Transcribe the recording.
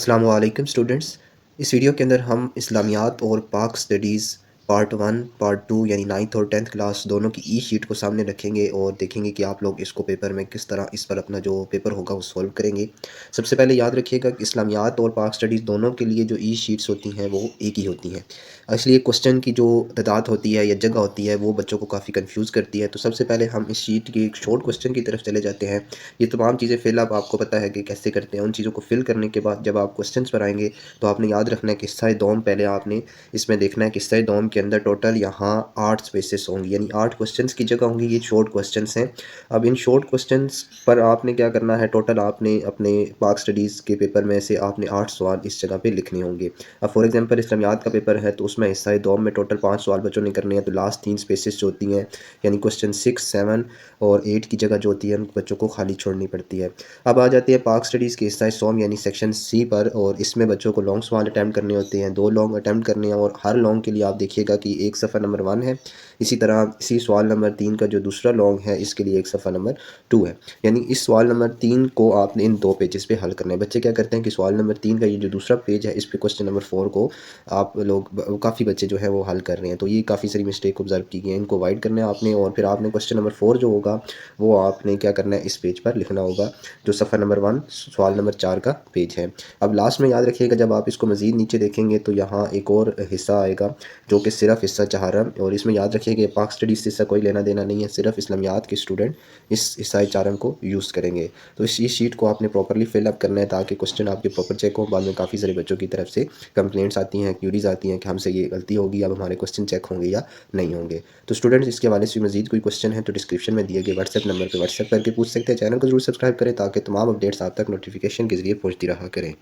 السلام علیکم اسٹوڈنٹس، اس ویڈیو کے اندر ہم اسلامیات اور پاک اسٹڈیز پارٹ 1 پارٹ 2 یعنی 9th اور 10th کلاس دونوں کی ای شیٹ کو سامنے رکھیں گے اور دیکھیں گے کہ آپ لوگ اس کو پیپر میں کس طرح اس پر اپنا جو پیپر ہوگا وہ سولو کریں گے۔ سب سے پہلے یاد رکھیے گا کہ اسلامیات اور پاک اسٹڈیز دونوں کے لیے جو ای شیٹس ہوتی ہیں وہ ایک ہی ہوتی ہیں، اس لیے کوسچن کی جو تعداد ہوتی ہے یا جگہ ہوتی ہے وہ بچوں کو کافی کنفیوز کرتی ہے۔ تو سب سے پہلے ہم اس شیٹ کے ایک شارٹ کوسچن کی طرف چلے جاتے ہیں۔ یہ تمام چیزیں فل اپ آپ کو پتہ ہے کہ کیسے کرتے ہیں، ان چیزوں کو فل کرنے کے بعد جب آپ کوسچنس پر آئیں گے تو آپ نے یاد رکھنا ہے کہ حصہ دوم پہلے آپ نے اس میں دیکھنا ہے کہ حصہ دوم کے اندر ٹوٹل یہاں 8 سپیسز ہوں گی، یعنی 8 کوسچنس کی جگہ ہوں گی۔ یہ شارٹ کوسچنس ہیں۔ اب ان شارٹ کوسچنس پر آپ نے کیا کرنا ہے، ٹوٹل آپ نے اپنے پاک اسٹڈیز کے پیپر میں سے آپ نے 8 سوال اس جگہ پہ لکھنے ہوں گے۔ اب فار ایگزامپل اسلامیات کا پیپر ہے تو اس میں حصہ دوم میں ٹوٹل 5 سوال بچوں نے کرنے ہیں، تو لاسٹ 3 سپیسز جو ہوتی ہیں یعنی کوسچن 6 7 اور 8 کی جگہ جو ہوتی ہے ان بچوں کو خالی چھوڑنی پڑتی ہے۔ اب آ جاتے ہیں پاک اسٹڈیز کے حصہ سوم یعنی سیکشن سی پر، اور اس میں بچوں کو لانگ سوال اٹیمپٹ کرنے ہوتے ہیں، 2 لانگ اٹیمپٹ کرنے ہیں، اور ہر لانگ کے لیے آپ دیکھیے گا کہ ایک صفحہ نمبر 1 ہے، اسی طرح اسی سوال نمبر 3 کا جو دوسرا لانگ ہے اس کے لیے ایک صفحہ نمبر 2 ہے، یعنی اس سوال نمبر 3 کو آپ نے ان 2 پیجز پہ حل کرنا ہے۔ بچے کیا کرتے ہیں کہ سوال نمبر 3 کا یہ جو دوسرا پیج ہے اس پہ کوسچن نمبر 4 کو آپ لوگ کافی بچے جو ہے وہ حل کر رہے ہیں، تو یہ کافی ساری مسٹیک آبزرو کی گئی ہیں، ان کو اوائڈ کرنا ہے آپ نے، اور پھر آپ نے کوسچن نمبر 4 جو ہوگا وہ آپ نے کیا کرنا ہے اس پیج پر لکھنا ہوگا جو صفحہ نمبر 1 سوال نمبر 4 کا پیج ہے۔ اب لاسٹ میں یاد رکھیے گا جب آپ اس کو مزید نیچے دیکھیں گے تو یہاں ایک اور حصہ آئے گا جو کہ صرف حصہ چہارم، اور اس میں یاد رکھیے کہ پاک اسٹڈیز سے کوئی لینا دینا نہیں ہے، صرف اسلامیات کے اسٹوڈنٹ اس حصہ چہارم کو یوز کریں گے۔ تو اس شیٹ کو آپ نے پراپرلی فل اپ کرنا ہے تاکہ کوسچن آپ کے پراپر چیک ہو۔ بعد میں کافی سارے بچوں کی طرف سے کمپلینٹس آتی ہیں، کیوریز آتی ہیں کہ ہم سے یہ غلطی ہوگی، اب ہمارے کوسچن چیک ہوں گے یا نہیں ہوں گے۔ تو اسٹوڈنٹس اس کے حوالے سے مزید کوئی کوسچن ہے تو ڈسکرپشن میں دیے گئے واٹس ایپ نمبر پہ واٹس ایپ کر کے پوچھ سکتے ہیں۔ چینل کو ضرور سبسکرائب کریں تاکہ تمام اپڈیٹس آپ تک نوٹیفیکیشن کے ذریعے پہنچتی رہا کریں۔